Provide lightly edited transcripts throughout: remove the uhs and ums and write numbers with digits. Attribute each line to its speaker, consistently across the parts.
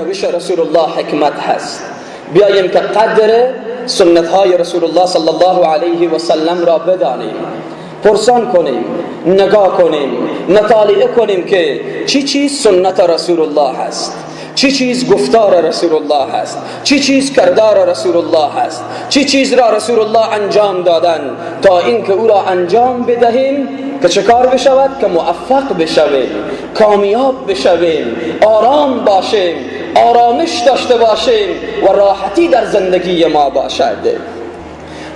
Speaker 1: روش رسول الله حکمت هست. بیاییم که قدر سنت های رسول الله صلی الله علیه و سلم را بدانیم، پرسان کنیم، نگاه کنیم، مطالعه کنیم که چی چیز سنت رسول الله هست، چی چیز گفتار رسول الله هست، چی چیز کردار رسول الله هست، چی چیز را رسول الله انجام دادن تا اینکه او را انجام بدهیم که چه کار بشود؟ که موفق بشویم، کامیاب بشویم، آرام باشیم، آرامش داشته باشیم و راحتی در زندگی ما باشد.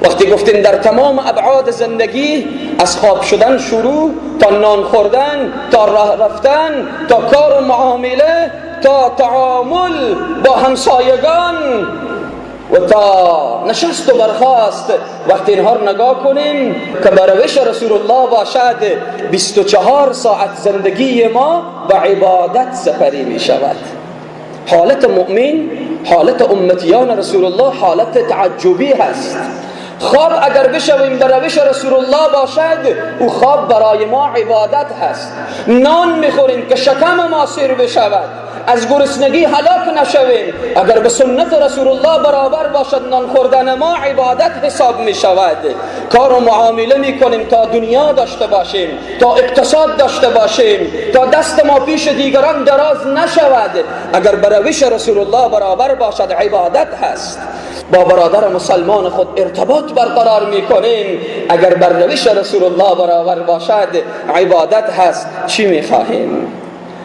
Speaker 1: وقتی گفتیم در تمام ابعاد زندگی، از خواب شدن شروع تا نان خوردن، تا راه رفتن، تا کار و معامله، تا تعامل با همسایگان و تا نشست و برخاست، وقتی اینها رو نگاه کنیم که بر روش رسول الله باشد، 24 ساعت زندگی ما به عبادت سپری می شود. حالت مؤمن، حالت امتیان رسول الله حالت تعجبی هست. خواب اگر بشویم بر روش رسول الله باشد، او خواب برای ما عبادت هست. نان میخوریم که شکم ما سیر بشود، از گرسنگی هلاک نشویم، اگر به سنت رسول الله برابر باشد نان خوردن ما عبادت حساب می شود. کار و معامله می کنیم تا دنیا داشته باشیم، تا اقتصاد داشته باشیم، تا دست ما پیش دیگران دراز نشود. اگر بر روش رسول الله برابر باشد عبادت هست. با برادر مسلمان خود ارتباط برقرار می کنیم، اگر بر روش رسول الله برابر باشد عبادت هست. چی می خواهیم؟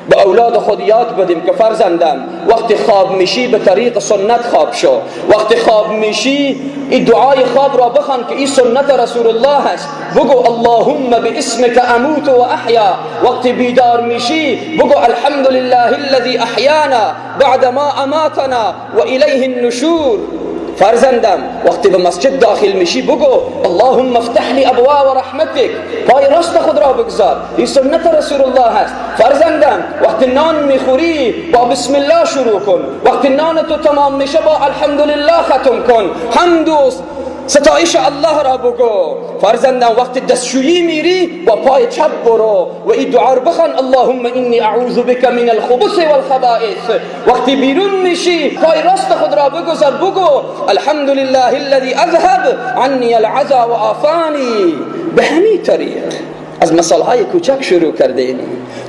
Speaker 1: به اولاد خود یاد بدیم که فرزندم وقتی خواب میشی به طریق سنت خواب شو. وقتی خواب میشی این دعای خواب را بخوان که این سنت رسول الله هست. بگو اللهم باسمك اموت و احیا. وقتی بیدار میشی بگو الحمد لله الذي احیانا بعد ما اماتنا و الیه النشور. فرزندم وقتی به مسجد داخل میشی بگو اللهم افتح لی ابواب رحمتک. پای راست خود را بگذار، این سنت رسول الله هست. فرزندم وقتی نان میخوری با بسم الله شروع کن، وقتی نان تو تمام میشه با الحمدلله ختم کن، حمد و ستایش الله را بگو. فرزندم وقتی دستشویی میری با پای چپ برو و این دعا رو بخوان اللهم انی اعوذ بک من الخبث والخبائث. وقتی بیرون میشی پای راست خود را بگذار، بگو الحمد لله الذي اذهب عني العزا وعافاني. به همین طریق از مثالهای کوچک شروع کردیم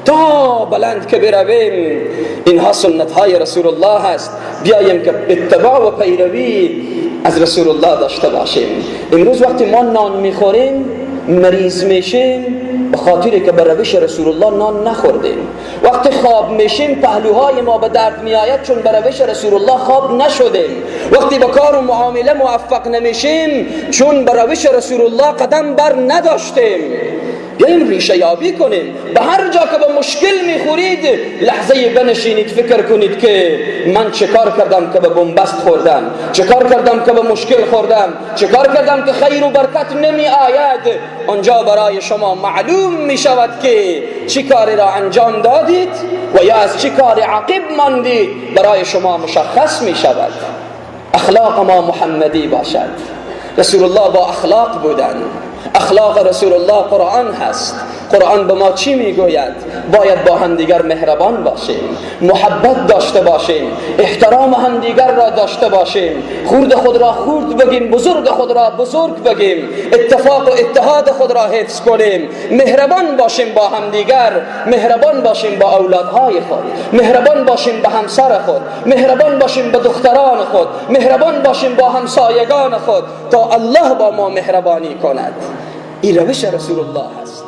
Speaker 1: تا بلند که برویم. اینها سنت های رسول الله هست. بیاییم که اتباع و پیروی از رسول الله داشته باشیم. امروز وقتی ما نان میخوریم مریض میشیم به خاطری که بر روش رسول الله نان نخوردیم. وقتی خواب میشیم پهلوهای ما به درد میآید چون بر روش رسول الله خواب نشدیم. وقتی به کار و معامله موفق نمیشیم چون بر روش رسول الله قدم بر نداشتیم. بیاییم ریشه یابی کنیم. به هر جا که به مشکل میخورید لحظه بنشینید فکر کنید که من چه کار کردم که به بنبست خوردم، چه کار کردم که به مشکل خوردم، چه کار کردم که خیر و برکت نمی آید. آنجا برای شما معلوم می شود که چی کاری را انجام دادید و یا از چی کاری عقب ماندید. برای شما مشخص می شود. اخلاق ما محمدی باشد. رسول الله با اخلاق بودن. اخلاق رسول الله قرآن هست. قرآن به ما چی میگوید؟ باید با همدیگر مهربان باشیم، محبت داشته باشیم، احترام همدیگر را داشته باشیم، خرد خود را خرد بگیم، بزرگ خود را بزرگ بگیم، اتفاق و اتحاد خود را حفظ کنیم، مهربان باشیم با همدیگر، مهربان باشیم با اولادهای خود، مهربان باشیم با همسر خود، مهربان باشیم با دختران خود، مهربان باشیم با همسایگان خود تا الله با ما مهربانی کند. این روش رسول الله هست.